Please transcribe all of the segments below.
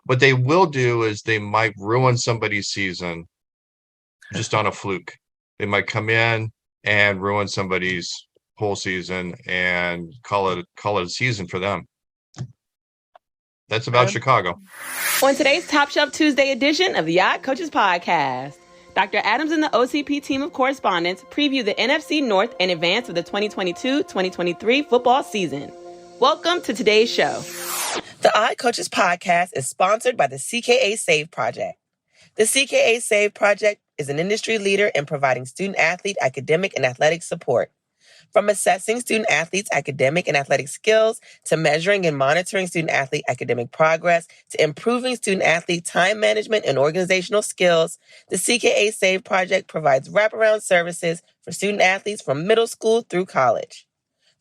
What they will do is they might ruin somebody's season just on a fluke. They might come in and ruin somebody's whole season and call it a season for them. That's about Chicago. On today's Top Shelf Tuesday edition of the Yacht Coaches Podcast, Dr. Adams and the OCP team of correspondents preview the NFC North in advance of the 2022-2023 football season. Welcome to today's show. The Yacht Coaches Podcast is sponsored by the CKA Save Project. The CKA Save Project is an industry leader in providing student-athlete academic and athletic support. From assessing student-athletes' academic and athletic skills, to measuring and monitoring student-athlete academic progress, to improving student-athlete time management and organizational skills, the CKA Save Project provides wraparound services for student-athletes from middle school through college.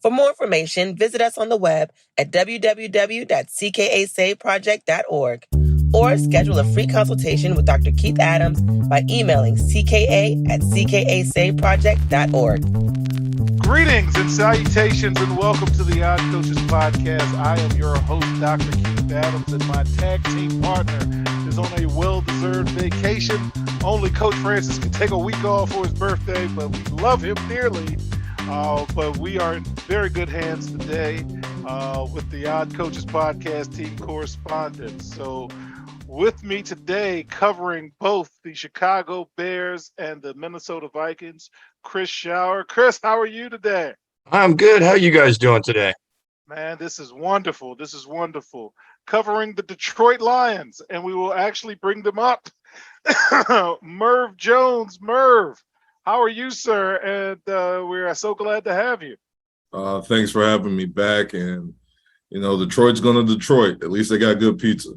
For more information, visit us on the web at www.ckasaveproject.org or schedule a free consultation with Dr. Keith Adams by emailing cka@ckasaveproject.org. Greetings and salutations and welcome to the Yacht Coaches Podcast. I am your host, Dr. Keith Adams, and my tag team partner is on a well-deserved vacation. Only Coach Francis can take a week off for his birthday, but we love him dearly. But we are in very good hands today with the Yacht Coaches Podcast team correspondents. So with me today, covering both the Chicago Bears and the Minnesota Vikings, Chris Schauer. Chris, how are you today? I'm good. How are you guys doing today? Man, this is wonderful. This is wonderful. Covering the Detroit Lions, and we will actually bring them up. Merv Jones. Merv, how are you, sir? And we're so glad to have you. Thanks for having me back. And, you know, Detroit's going to Detroit. At least they got good pizza.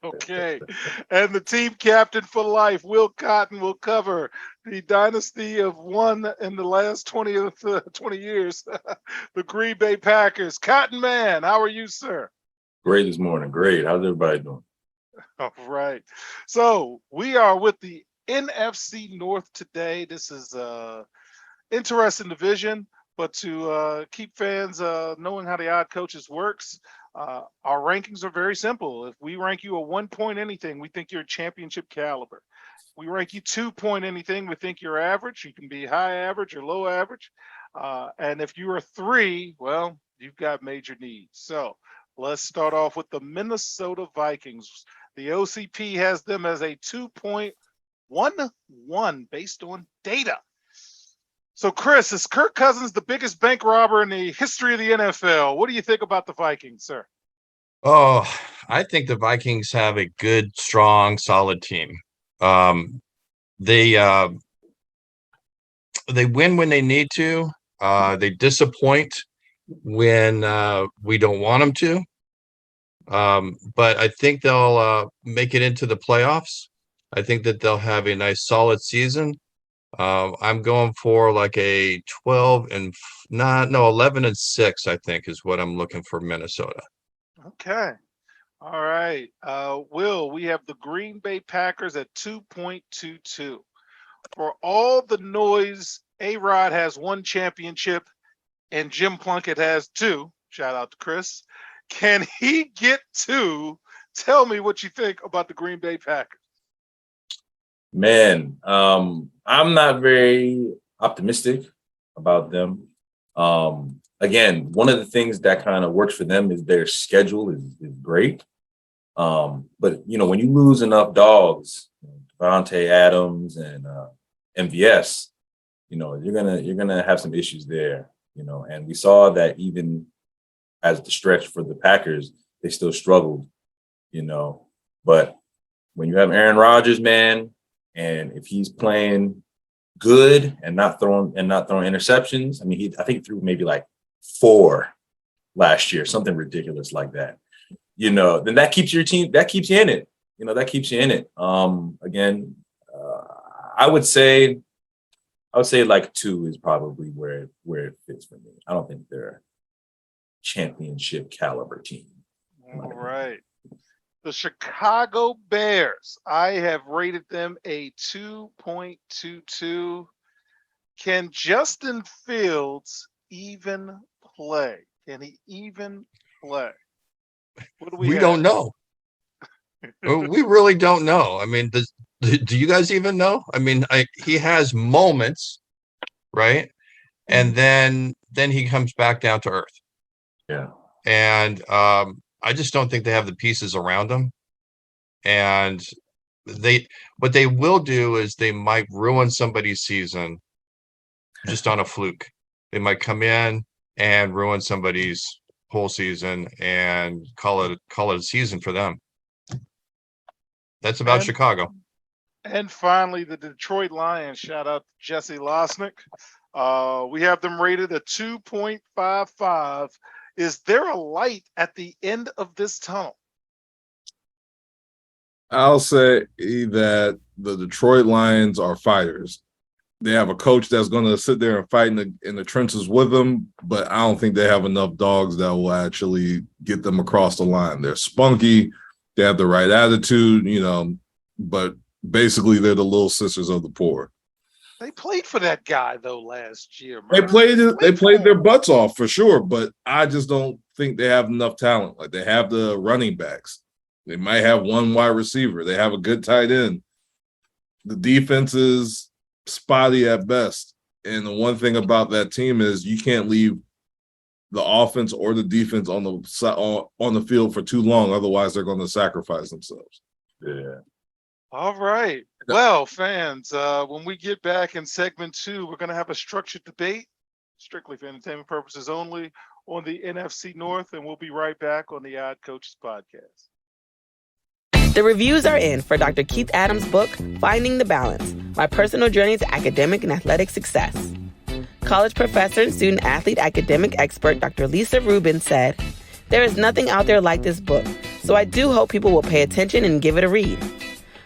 Okay. And the team captain for life, Will Cotton, will cover the dynasty of one in the last 20 years, the Green Bay Packers. Cotton Man, how are you, sir? Great this morning. Great. How's everybody doing? All right. So we are with the NFC North today. This is an interesting division, but to keep fans knowing how the Odd Coaches works, our rankings are very simple. If we rank you a 1 point anything, we think you're championship caliber. We rank you 2 point anything, we think you're average. You can be high average or low average. And if you are 3, well, you've got major needs. So let's start off with the Minnesota Vikings. The OCP has them as a 2.11 based on data. So, Chris, is Kirk Cousins the biggest bank robber in the history of the NFL? What do you think about the Vikings, sir? Oh, I think the Vikings have a good, strong, solid team. They win when they need to. They disappoint when we don't want them to. But I think they'll make it into the playoffs. I think that they'll have a nice, solid season. I'm going for like a 11-6, I think, is what I'm looking for Minnesota. Okay. All right. Will, we have the Green Bay Packers at 2.22. For all the noise, A-Rod has 1 championship and Jim Plunkett has 2. Shout out to Chris. Can he get 2? Tell me what you think about the Green Bay Packers. Man, I'm not very optimistic about them. Again, one of the things that kind of works for them is their schedule is great. But, you know, when you lose enough dogs, Davante Adams and MVS, you know, you're gonna have some issues there, you know, and we saw that even as the stretch for the Packers, they still struggled, you know. But when you have Aaron Rodgers, man, and if he's playing good and not throwing interceptions, I mean, I think he threw maybe like 4 last year, something ridiculous like that. You know, then that keeps your team, that keeps you in it. You know, that keeps you in it. Again, I would say like 2 is probably where it fits for me. I don't think they're a championship caliber team. All right. The Chicago Bears, I have rated them a 2.22. Can Justin Fields even play? Can he even play? What do we have? Don't know. We really don't know. I mean, do you guys even know? I mean, he has moments, right? And then he comes back down to earth. Yeah. And I just don't think they have the pieces around him. And what they will do is they might ruin somebody's season just on a fluke. They might come in and ruin somebody's whole season and call it a season for them. That's about Chicago. And finally, the Detroit Lions. Shout out to Jesse Losnick. We have them rated a 2.55. Is there a light at the end of this tunnel? I'll say that the Detroit Lions are fighters. They have a coach that's going to sit there and fight in the trenches with them, but I don't think they have enough dogs that will actually get them across the line. They're spunky. They have the right attitude, but basically they're the little sisters of the poor. They played for that guy though last year. They played their butts off for sure, but I just don't think they have enough talent. Like, they have the running backs. They might have one wide receiver. They have a good tight end. The defense is spotty at best. And the one thing about that team is you can't leave the offense or the defense on the field for too long. Otherwise, they're going to sacrifice themselves. Yeah. All right. Well, fans, when we get back in segment 2, we're going to have a structured debate, strictly for entertainment purposes only, on the NFC North, and we'll be right back on the Odd Coaches podcast. The reviews are in for Dr. Keith Adams' book, Finding the Balance, My Personal Journey to Academic and Athletic Success. College professor and student-athlete academic expert Dr. Lisa Rubin said, "There is nothing out there like this book, so I do hope people will pay attention and give it a read."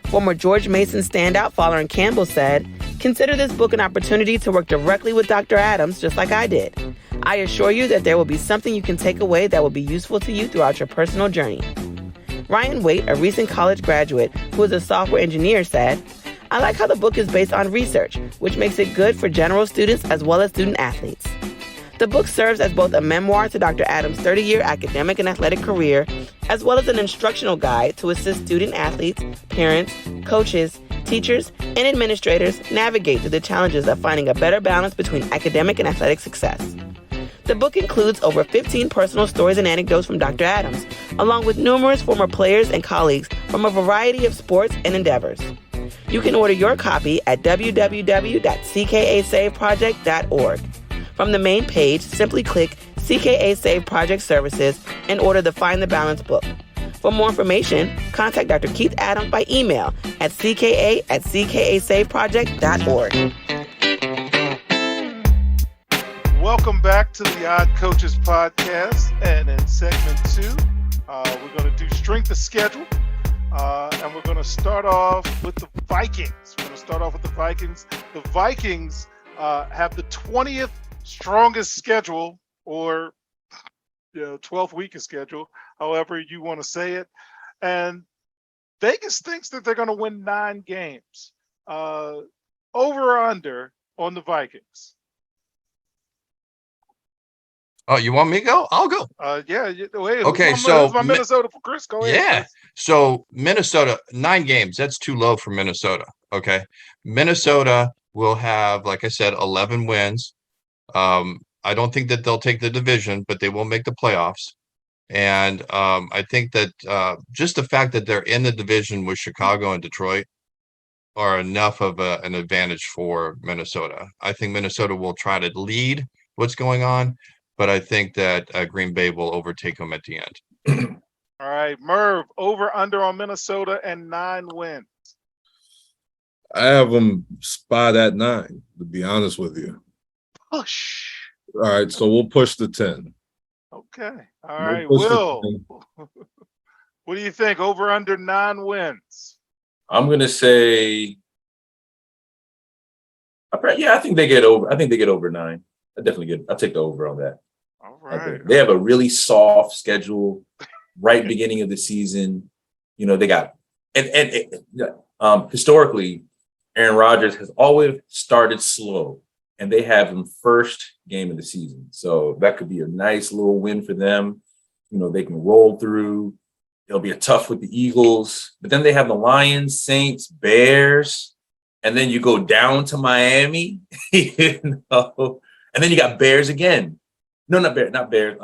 Former George Mason standout Fowler and Campbell said, "Consider this book an opportunity to work directly with Dr. Adams, just like I did. I assure you that there will be something you can take away that will be useful to you throughout your personal journey." Ryan Waite, a recent college graduate who is a software engineer, said, "I like how the book is based on research, which makes it good for general students as well as student athletes." The book serves as both a memoir to Dr. Adams' 30-year academic and athletic career, as well as an instructional guide to assist student athletes, parents, coaches, teachers, and administrators navigate through the challenges of finding a better balance between academic and athletic success. The book includes over 15 personal stories and anecdotes from Dr. Adams, along with numerous former players and colleagues from a variety of sports and endeavors. You can order your copy at www.ckasaveproject.org. From the main page, simply click CKA Save Project Services and order the Find the Balance book. For more information, contact Dr. Keith Adams by email at cka@ckasaveproject.org. Welcome back to the Odd Coaches podcast. And in segment 2, we're going to do strength of schedule. And we're going to start off with the Vikings. The Vikings have the 20th strongest schedule, or 12th weakest schedule, however you want to say it. And Vegas thinks that they're going to win 9 games. Over or under on the Vikings? Oh, you want me to go? I'll go. Yeah. Wait, Okay, who's so my Minnesota for Chris? Go ahead. Yeah. Chris. So Minnesota, 9 games. That's too low for Minnesota. Okay. Minnesota will have, like I said, 11 wins. I don't think that they'll take the division, but they will make the playoffs. And I think that just the fact that they're in the division with Chicago and Detroit are enough of an advantage for Minnesota. I think Minnesota will try to lead what's going on, but I think that Green Bay will overtake them at the end. All right, Merv, over under on Minnesota and 9 wins. I have them spot at 9, to be honest with you. Push. All right, so we'll push the 10. Okay. All right, We'll push the Will. 10. What do you think? Over under 9 wins. I'm going to say, I think they get over. I think they get over 9. I'll take the over on that. All right. They have a really soft schedule, right beginning of the season. They got, and historically, Aaron Rodgers has always started slow, and they have him first game of the season. So that could be a nice little win for them. They can roll through. It'll be a tough with the Eagles, but then they have the Lions, Saints, Bears, and then you go down to Miami, you know, and then you got Bears again. No, not Bears.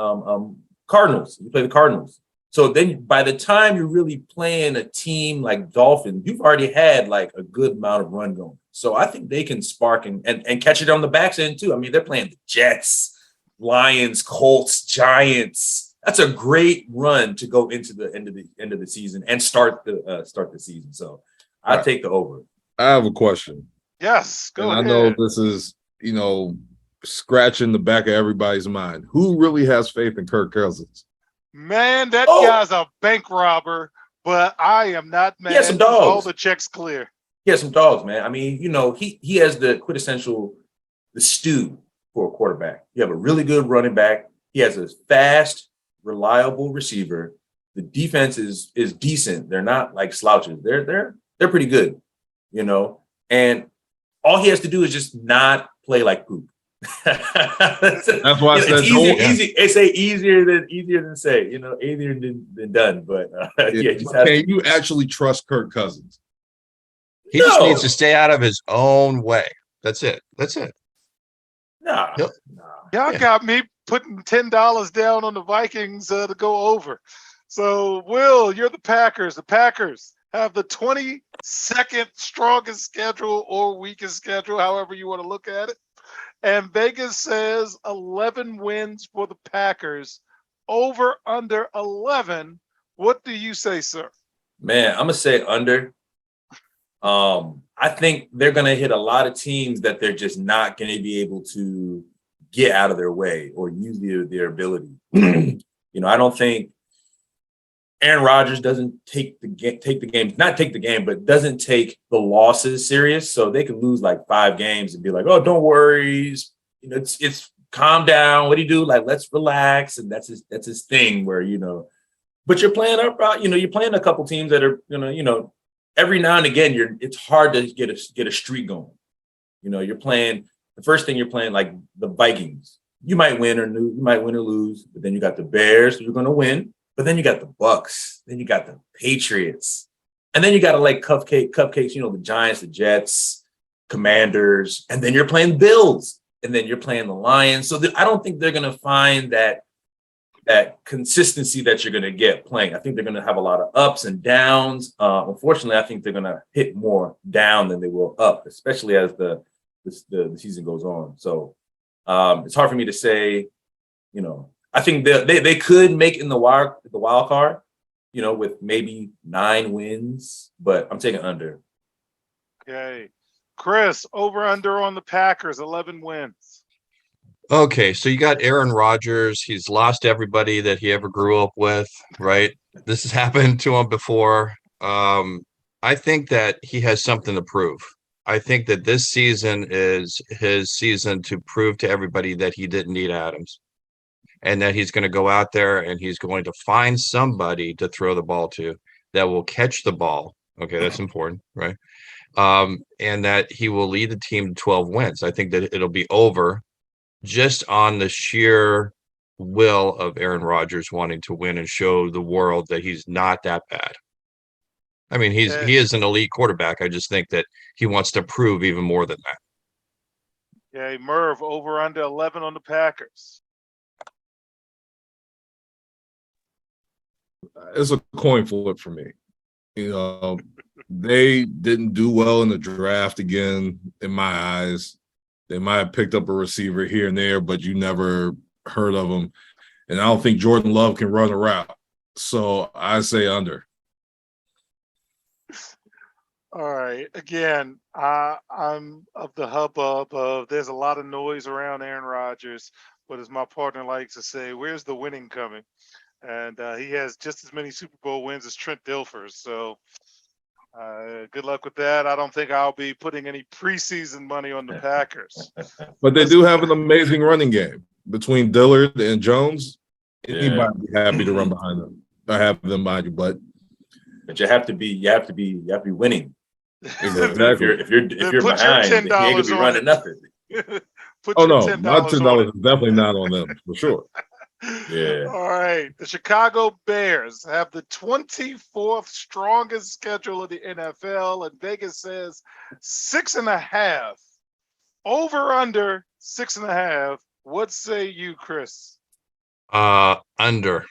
Cardinals. You play the Cardinals. So then by the time you're really playing a team like Dolphins, you've already had like a good amount of run going. So I think they can spark and catch it on the back end too. I mean, they're playing the Jets, Lions, Colts, Giants. That's a great run to go into the end of the season and start the season. So I take the over. I have a question. Yes, go ahead. I know this is, scratching the back of everybody's mind. Who really has faith in Kirk Cousins? Man, that guy's a bank robber, but I am not mad. He has some dogs. All the checks clear. He has some dogs, man. I mean, he has the the stew for a quarterback. You have a really good running back. He has a fast, reliable receiver. The defense is decent. They're not like slouches. They're pretty good, and all he has to do is just not play like poop. That's why I said it's easier than say, easier than done. But can you actually trust Kirk Cousins? He just needs to stay out of his own way. That's it. Nah. Y'all got me putting $10 down on the Vikings to go over. So, Will, you're the Packers. The Packers have the 22nd strongest schedule or weakest schedule, however you want to look at it. And Vegas says 11 wins for the Packers, over under 11. What do you say, sir? Man, I'm going to say under. I think they're going to hit a lot of teams that they're just not going to be able to get out of their way or use their ability. I don't think Aaron Rodgers doesn't but doesn't take the losses serious. So they could lose like 5 games and be like, oh, don't worry. It's calm down. What do you do? Like, let's relax. And that's his thing where, but you're playing you're playing a couple teams that are, every now and again, it's hard to get a streak going. You're playing the first thing you're playing like the Vikings. You might win or lose, but then you got the Bears, you're going to win. But then you got the Bucks, then you got the Patriots, and then you got to like cupcakes, the Giants, the Jets, Commanders, and then you're playing Bills, and then you're playing the Lions. So I don't think they're going to find that consistency that you're going to get playing. I think they're going to have a lot of ups and downs. Unfortunately, I think they're going to hit more down than they will up, especially as the season goes on. So it's hard for me to say, I think they could make in the wild card, with maybe 9 wins, but I'm taking under. Okay. Chris, over under on the Packers, 11 wins. Okay, so you got Aaron Rodgers. He's lost everybody that he ever grew up with, right? This has happened to him before. I think that he has something to prove. I think that this season is his season to prove to everybody that he didn't need Adams. And that he's going to go out there and he's going to find somebody to throw the ball to that will catch the ball. Okay, that's important, right? And that he will lead the team to 12 wins. I think that it'll be over just on the sheer will of Aaron Rodgers wanting to win and show the world that he's not that bad. I mean, he is an elite quarterback. I just think that he wants to prove even more than that. Okay, Merv, over under 11 on the Packers. It's a coin flip for me. They didn't do well in the draft again, in my eyes. They might have picked up a receiver here and there, but you never heard of them. And I don't think Jordan Love can run a route. So I say under. All right. Again, I'm of the hubbub of there's a lot of noise around Aaron Rodgers, but as my partner likes to say, where's the winning coming? And he has just as many Super Bowl wins as Trent Dilfer. So good luck with that. I don't think I'll be putting any preseason money on the Packers. But they do have an amazing running game between Dillard and Jones. Anybody would be happy to run behind them. I have them behind you, but you have to be winning. Exactly. If you're behind, you ain't gonna be running nothing. My $10 is definitely not on them for sure. Yeah. All right. The Chicago Bears have the 24th strongest schedule of the NFL, and Vegas says 6.5. Over under 6.5. What say you, Chris? Under.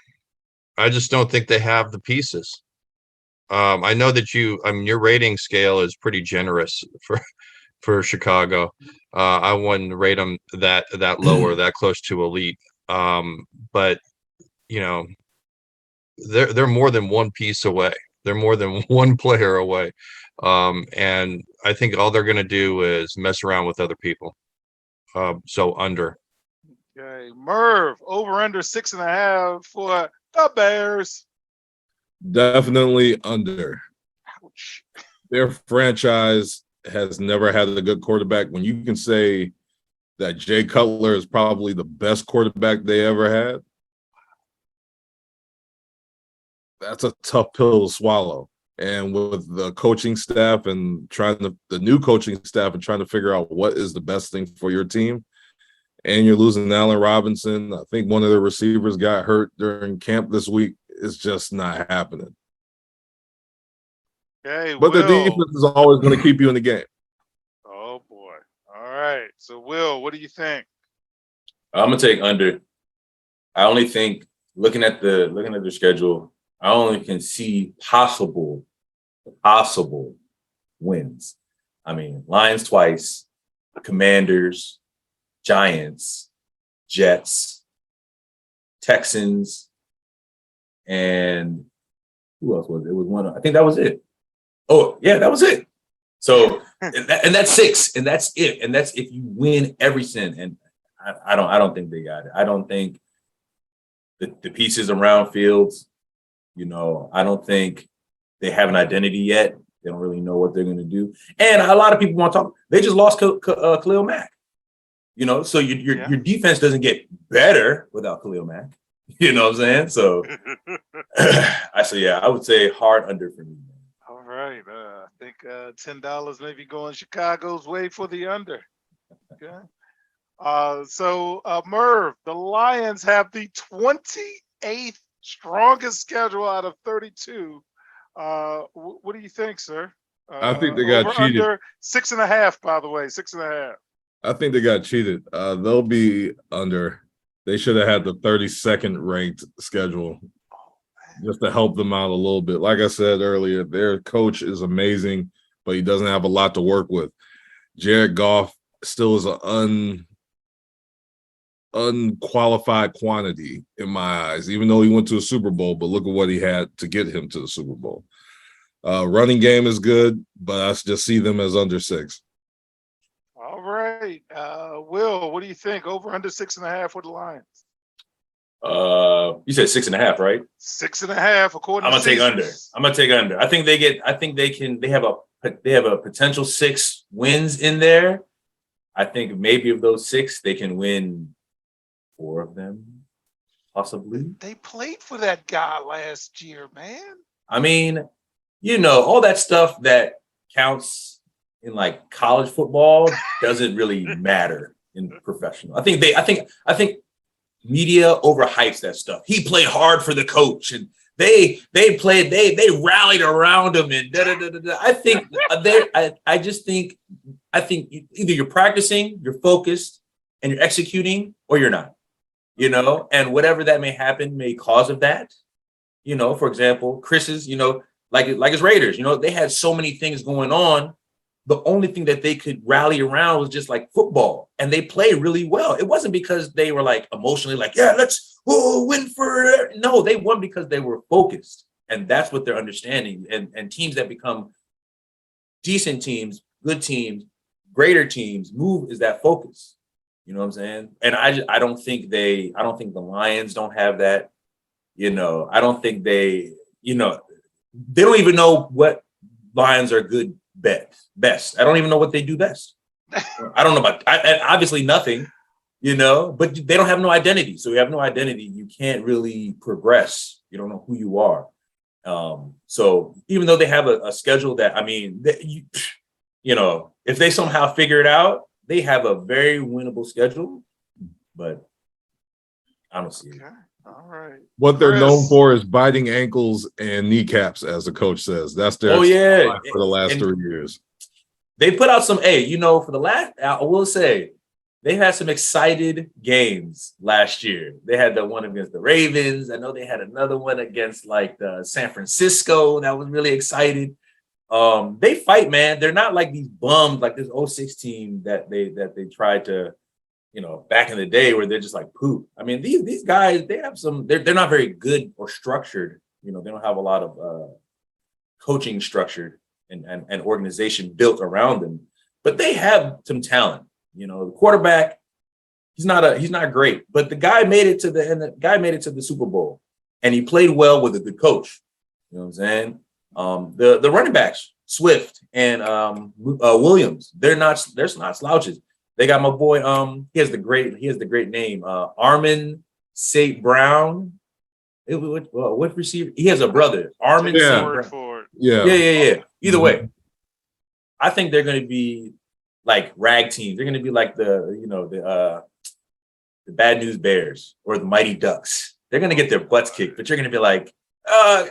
I just don't think they have the pieces. I know that your rating scale is pretty generous for Chicago. I wouldn't rate them that lower, that close to elite. But you know, they're more than one piece away. They're more than one player away. And I think all they're going to do is mess around with other people. So under. Okay. Merv, over under 6.5 for the Bears. Definitely under. Ouch. Their franchise has never had a good quarterback. When you can say that Jay Cutler is probably the best quarterback they ever had, that's a tough pill to swallow. And with the coaching staff and the new coaching staff and trying to figure out what is the best thing for your team, and you're losing Allen Robinson. I think one of the receivers got hurt during camp this week. It's just not happening. Okay, But the Will. defense is always going to keep you in the game. Oh boy. All right. So Will, what do you think? I'm gonna take under. I only think looking at their schedule, I only can see possible wins. I mean, Lions twice, Commanders, Giants, Jets, Texans, and who else was it? It was one. I think that was it. Oh, yeah, that was it. So, and that's 6, and that's it. And that's if you win everything. And I don't think they got it. I don't think the pieces around Fields, I don't think they have an identity yet. They don't really know what they're going to do. And a lot of people want to talk. They just lost Khalil Mack. So your defense doesn't get better without Khalil Mack. You know what I'm saying? So I would say hard under for me. All right. I think $10 may be going Chicago's way for the under. Okay. So Merv, the Lions have the 28th strongest schedule out of 32. What do you think, sir? I think they got cheated. Under 6.5, by the way, 6.5. I think they got cheated. They'll be under. They should have had the 32nd ranked schedule just to help them out a little bit. Like I said earlier, their coach is amazing, but he doesn't have a lot to work with. Jared Goff still is an unqualified quantity in my eyes, even though he went to a Super Bowl, but look at what he had to get him to the Super Bowl. Running game is good, but I just see them as under 6. All right. Will, what do you think? Over under 6.5 for the Lions? You said 6.5, right? 6.5 according I'm gonna to take under. Caesars. I'm gonna take under. I think they have a potential 6 wins in there. I think maybe of those 6, they can win 4 of them, possibly. They played for that guy last year, man. I mean, all that stuff that counts in like college football doesn't really matter in professional. I think media overhypes that stuff. He played hard for the coach, and they rallied around him, and da da da da. I think I think either you're practicing, you're focused, and you're executing, or you're not. And whatever that may happen may cause of that. For example, Chris's, like his Raiders, they had so many things going on. The only thing that they could rally around was just like football, and they played really well. It wasn't because they were like emotionally like, yeah, let's win for. No, they won because they were focused, and that's what they're understanding. And teams that become decent teams, good teams, greater teams move is that focus. You know what I'm saying? And I don't think the Lions don't have that. I don't think they don't even know what Lions are good best. I don't even know what they do best. I don't know about obviously nothing, but they don't have no identity. So you have no identity. You can't really progress. You don't know who you are. So even though they have a schedule that, if they somehow figure it out, they have a very winnable schedule, but I don't see it. Okay. All right. What they're known Chris. for is biting ankles and kneecaps, as the coach says. That's their Oh yeah, for the last and 3 years. they put out some. Hey, for the last, I will say, they had some excited games last year. They had the one against the Ravens. I know they had another one against like the San Francisco that was really excited. They fight, man. They're not like these bums like this '06 team that they tried to, back in the day where they're just like poop. I mean, these guys, they have some. They're not very good or structured. They don't have a lot of coaching structured and organization built around them, but they have some talent. The quarterback, he's not great, but the guy made it to the Super Bowl, and he played well with a good coach. You know what I'm saying? The running backs, Swift and Williams, they're not slouches. They got my boy. He has the great name, Armin St. Brown. What receiver? He has a brother, Armin Yeah. St. Brown. For it. Yeah. Either way, I think they're going to be like rag teams. They're going to be like the Bad News Bears or the Mighty Ducks. They're going to get their butts kicked, but you're going to be like, guys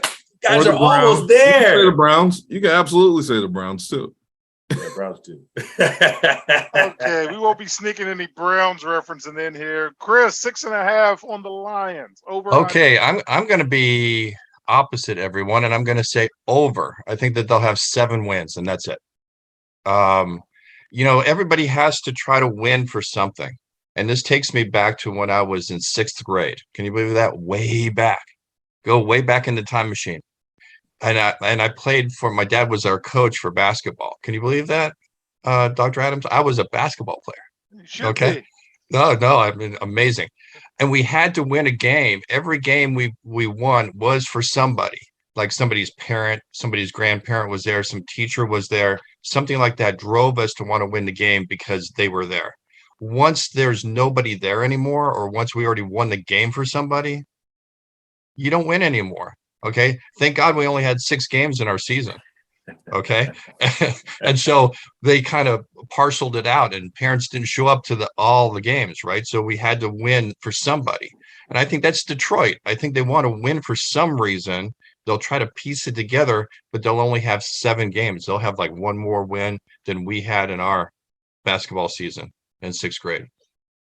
Or the are almost Browns. You can say there. the Browns. You can absolutely say the Browns too. Yeah, Browns too. Okay, we won't be sneaking any Browns referencing in here. Chris, 6.5 on the Lions. Over. Okay, I'm going to be opposite everyone, and I'm going to say over. I think that they'll have 7 wins, and that's it. Everybody has to try to win for something, and this takes me back to when I was in 6th grade. Can you believe that? Way back, go way back in the time machine. And I played for, my dad was our coach for basketball. Can you believe that, Dr. Adams? I was a basketball player. You should Okay. be. No, I mean, amazing. And we had to win a game. Every game we won was for somebody, like somebody's parent, somebody's grandparent was there, some teacher was there, something like that drove us to want to win the game because they were there. Once there's nobody there anymore, or once we already won the game for somebody, you don't win anymore. Okay. Thank God we only had 6 games in our season. Okay. And so they kind of parceled it out, and parents didn't show up to all the games, right? So we had to win for somebody. And I think that's Detroit. I think they want to win for some reason. They'll try to piece it together, but they'll only have 7 games. They'll have like one more win than we had in our basketball season in 6th grade.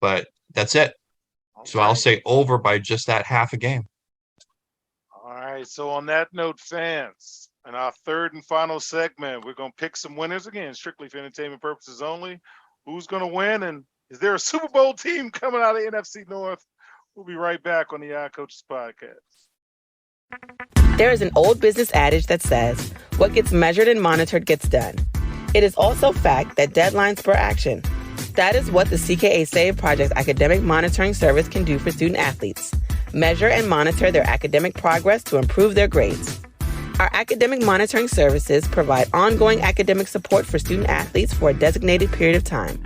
But that's it. So I'll say over by just that half a game. All right. So on that note, fans, in our third and final segment, we're going to pick some winners again, strictly for entertainment purposes only. Who's going to win? And is there a Super Bowl team coming out of NFC North? We'll be right back on the Yacht Coaches Podcast. There is an old business adage that says, what gets measured and monitored gets done. It is also fact that deadlines spur action. That is what the CKA Save Project Academic Monitoring Service can do for student athletes. Measure and monitor their academic progress to improve their grades. Our academic monitoring services provide ongoing academic support for student athletes for a designated period of time.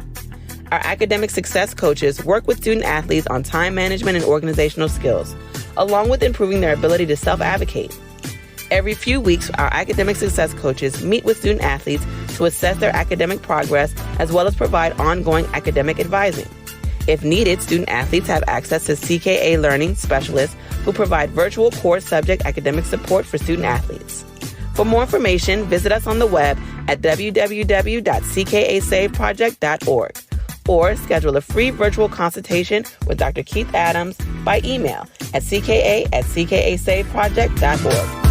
Our academic success coaches work with student athletes on time management and organizational skills, along with improving their ability to self-advocate. Every few weeks, our academic success coaches meet with student athletes to assess their academic progress, as well as provide ongoing academic advising. If needed, student athletes have access to CKA Learning Specialists who provide virtual core subject academic support for student athletes. For more information, visit us on the web at www.ckasaveproject.org or schedule a free virtual consultation with Dr. Keith Adams by email at cka@ckasaveproject.org.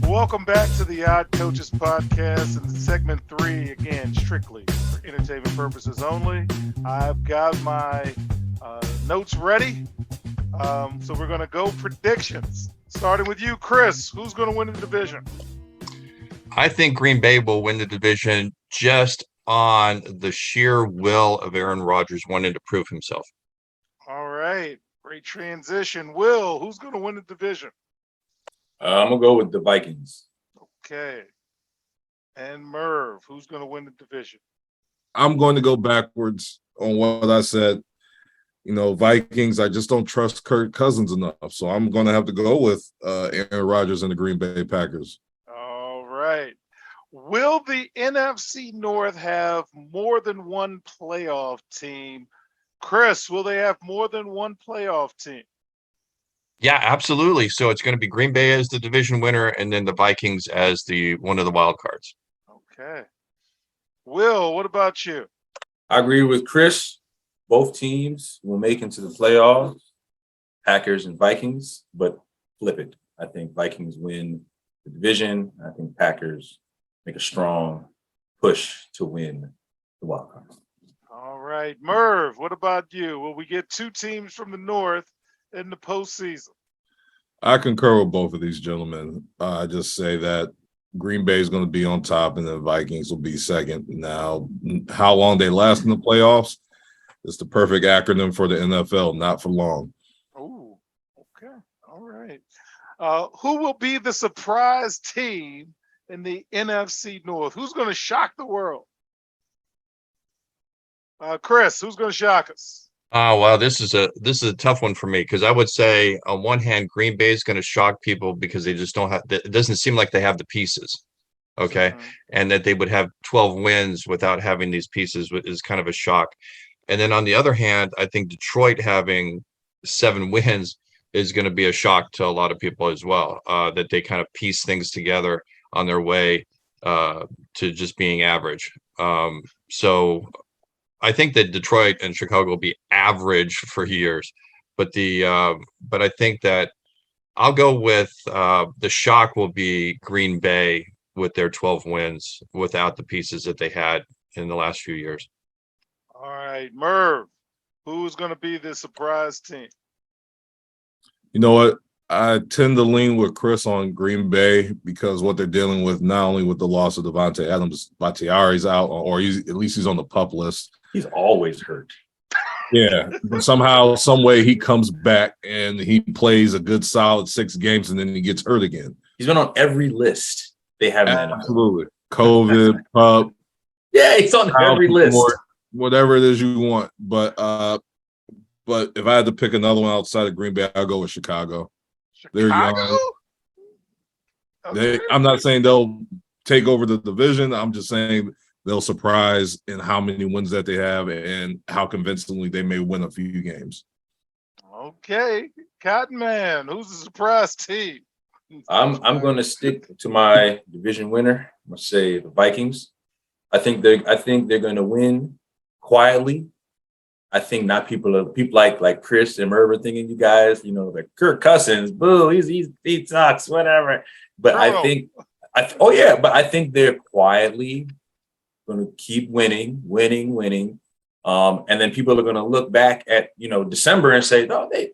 Welcome back to the Yacht Coaches Podcast and segment 3, again, strictly for entertainment purposes only. I've got my notes ready. So we're going to go predictions. Starting with you, Chris. Who's going to win the division? I think Green Bay will win the division just on the sheer will of Aaron Rodgers wanting to prove himself. All right. Great transition. Will, who's going to win the division? I'm gonna go with the Vikings. Okay. And Merv, who's going to win the division? I'm going to go backwards on what I said. Vikings, I just don't trust Kirk Cousins enough. So I'm going to have to go with Aaron Rodgers and the Green Bay Packers. All right. Will the NFC North have more than one playoff team? Chris, will they have more than one playoff team? Yeah, absolutely. So it's going to be Green Bay as the division winner, and then the Vikings as the one of the wild cards. Okay. Will, what about you? I agree with Chris. Both teams will make into the playoffs, Packers and Vikings, but flip it. I think Vikings win the division. I think Packers make a strong push to win the wild card. All right. Merv, what about you? Will we get two teams from the North in the postseason? I concur with both of these gentlemen. I just say that Green Bay is going to be on top, and the Vikings will be second. Now, how long they last in the playoffs is the perfect acronym for the NFL, not for long. Oh, okay. All right. Who will be the surprise team in the NFC North? Who's going to shock the world? Chris, who's going to shock us? Oh, wow, this is a tough one for me, because I would say on one hand, Green Bay is going to shock people because they just don't have. It doesn't seem like they have the pieces. Okay, and that they would have 12 wins without having these pieces is kind of a shock. And then on the other hand, I think Detroit having 7 wins is going to be a shock to a lot of people as well. That they kind of piece things together on their way to just being average. So I think that Detroit and Chicago will be average for years, but but I think that I'll go with the shock will be Green Bay with their 12 wins without the pieces that they had in the last few years. All right, Merv, who's going to be the surprise team? You know what? I tend to lean with Chris on Green Bay because what they're dealing with, not only with the loss of Devontae Adams, Bakhtiari's out, or at least he's on the PUP list. He's always hurt. Yeah, but somehow, some way, he comes back and he plays a good solid 6 games, and then he gets hurt again. He's been on every list they have. Absolutely, COVID, PUP. Yeah, he's on every list. Whatever it is you want, but if I had to pick another one outside of Green Bay, I'll go with Chicago. They're young. Okay. I'm not saying they'll take over the division. I'm just saying they'll surprise in how many wins that they have and how convincingly they may win a few games. Okay, Cotton Man, who's the surprise team? I'm going to stick to my division winner. I'm going to say the Vikings. I think they're going to win quietly. I think not people like Chris and Merv thinking you guys, like Kirk Cousins, boo, he sucks, whatever. But I think they're quietly going to keep winning. And then people are going to look back at, December and say, oh, they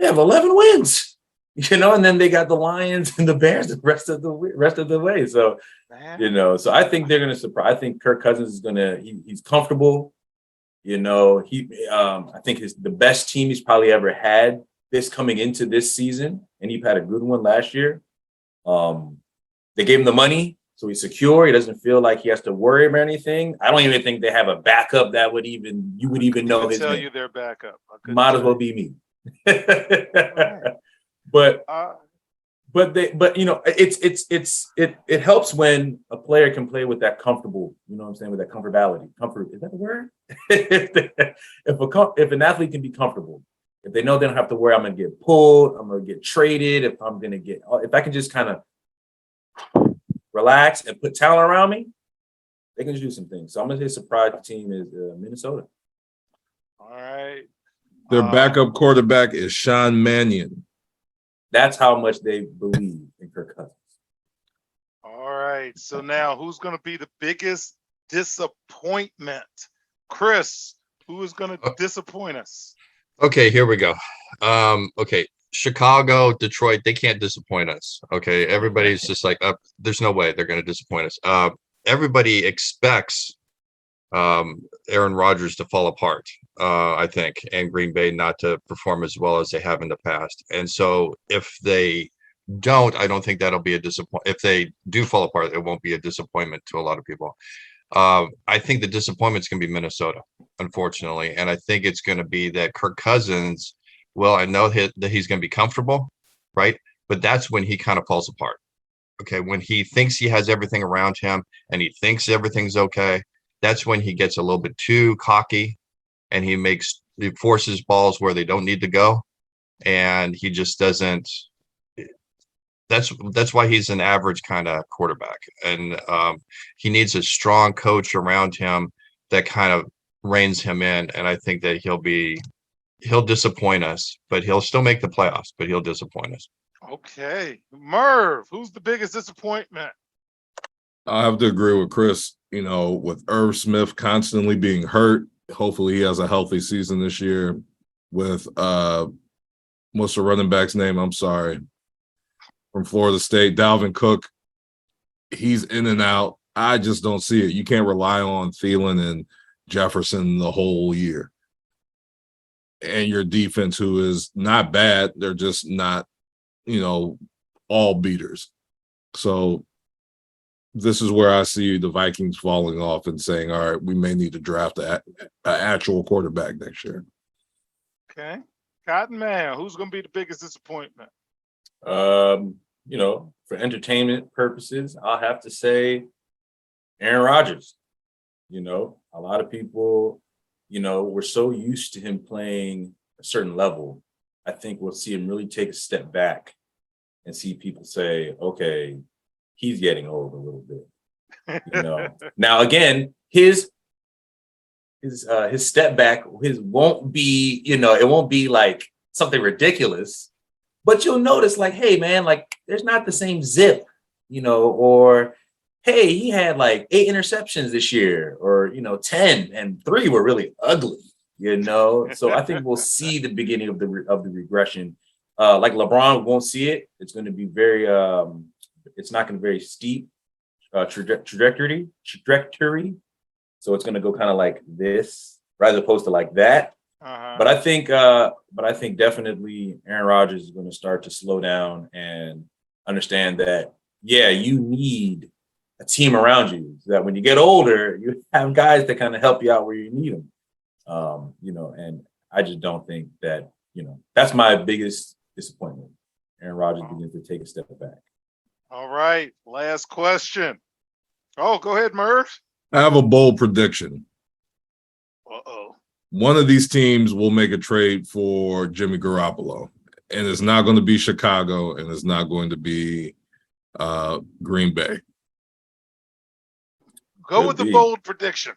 have 11 wins, and then they got the Lions and the Bears the rest of the way. So, so I think they're going to surprise. I think Kirk Cousins is going to, he's comfortable. I think the best team he's probably ever had this coming into this season, and he had a good one last year. They gave him the money, so he's secure. He doesn't feel like he has to worry about anything. I don't even think they have a backup that you would even know his name. Tell you their backup. Might as well be me. Right. But it helps when a player can play with that comfortable, with that comfortability. Comfort, is that the word? If an athlete can be comfortable, if they know they don't have to worry, I'm going to get pulled, I'm going to get traded, if I can just kind of relax and put talent around me, they can do some things. So I'm going to say surprise team is Minnesota. All right. Their backup quarterback is Sean Mannion. That's how much they believe in Kirk Cousins. All right. So now who's going to be the biggest disappointment? Chris, who is going to disappoint us? Okay, here we go. Okay, Chicago, Detroit, they can't disappoint us. Okay, everybody's just like, there's no way they're going to disappoint us. Everybody expects Aaron Rodgers to fall apart, I think, and Green Bay not to perform as well as they have in the past. And so if they don't, I don't think that'll be a disappointment. If they do fall apart, it won't be a disappointment to a lot of people. I think the disappointment's going to be Minnesota, unfortunately. And I think it's going to be that Kirk Cousins, well, I know that he's going to be comfortable, right? But that's when he kind of falls apart. Okay, when he thinks he has everything around him and he thinks everything's okay, that's when he gets a little bit too cocky and he makes he forces balls where they don't need to go, and he just doesn't. That's why he's an average kind of quarterback, and he needs a strong coach around him that kind of reins him in. And I think that he'll disappoint us, but he'll still make the playoffs, but he'll disappoint us. Okay. Merv, who's the biggest disappointment? I have to agree with Chris. With Irv Smith constantly being hurt, hopefully he has a healthy season this year. With what's the running back's name? I'm sorry. From Florida State, Dalvin Cook. He's in and out. I just don't see it. You can't rely on Thielen and Jefferson the whole year. And your defense, who is not bad, they're just not, all beaters. So this is where I see the Vikings falling off and saying, all right, we may need to draft an actual quarterback next year. Okay. Cotton Man, who's going to be the biggest disappointment? For entertainment purposes, I'll have to say Aaron Rodgers. A lot of people, we're so used to him playing a certain level. I think we'll see him really take a step back and see people say, okay, he's getting old a little bit. Now again, his step back, won't be, it won't be like something ridiculous, but you'll notice like, hey man, like there's not the same zip, or hey, he had like 8 interceptions this year, or 10, and 3 were really ugly, So I think we'll see the beginning of the regression. Like LeBron won't see it. It's going to be very it's not going to be very steep trajectory. So it's going to go kind of like this, rather opposed to like that. Uh-huh. But I think definitely Aaron Rodgers is going to start to slow down and understand that, yeah, you need a team around you, so that when you get older, you have guys that kind of help you out where you need them. And I just don't think that, that's my biggest disappointment. Aaron Rodgers begins to take a step back. All right. Last question. Oh, go ahead, Merv. I have a bold prediction. Uh-oh. One of these teams will make a trade for Jimmy Garoppolo, and it's not going to be Chicago, and it's not going to be Green Bay. Go with the bold prediction.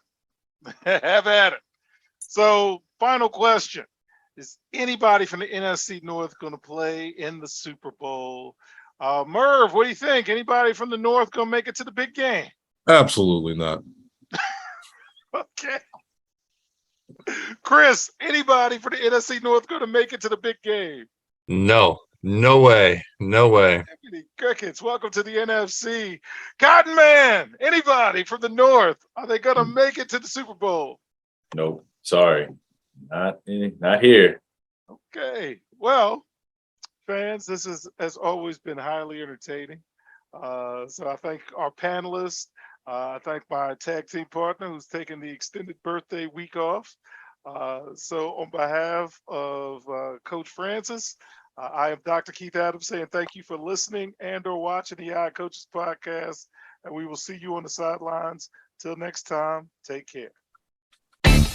Have at it. So, final question. Is anybody from the NFC North going to play in the Super Bowl? Merv, what do you think? Anybody from the North going to make it to the big game? Absolutely not. Okay. Chris, anybody for the NFC North going to make it to the big game? No way. Deputy Crickets, welcome to the NFC. Cotton Man, anybody from the North, are they going to make it to the Super Bowl? Nope. Sorry. Not here. Okay. Well, fans, this has always been highly entertaining. So I thank our panelists. I thank my tag team partner who's taking the extended birthday week off. So on behalf of Coach Francis, I am Dr. Keith Adams saying thank you for listening and or watching the Odd Coaches podcast. And we will see you on the sidelines. Till next time, take care.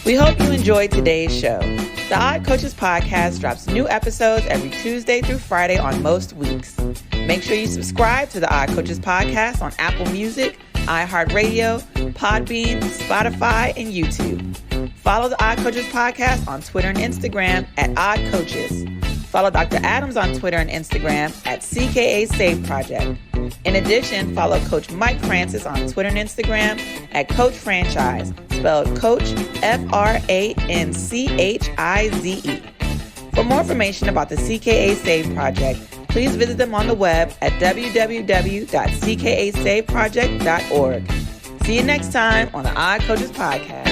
We hope you enjoyed today's show. The Odd Coaches podcast drops new episodes every Tuesday through Friday on most weeks. Make sure you subscribe to the Odd Coaches podcast on Apple Music, iHeartRadio, Podbean, Spotify, and YouTube. Follow the Odd Coaches podcast on Twitter and Instagram at Odd Coaches. Follow Dr. Adams on Twitter and Instagram at CKA Save Project. In addition, follow Coach Mike Francis on Twitter and Instagram at Coach Franchise, spelled Coach Franchize. For more information about the CKA Save Project, please visit them on the web at www.ckasaveproject.org. See you next time on the Odd Coaches Podcast.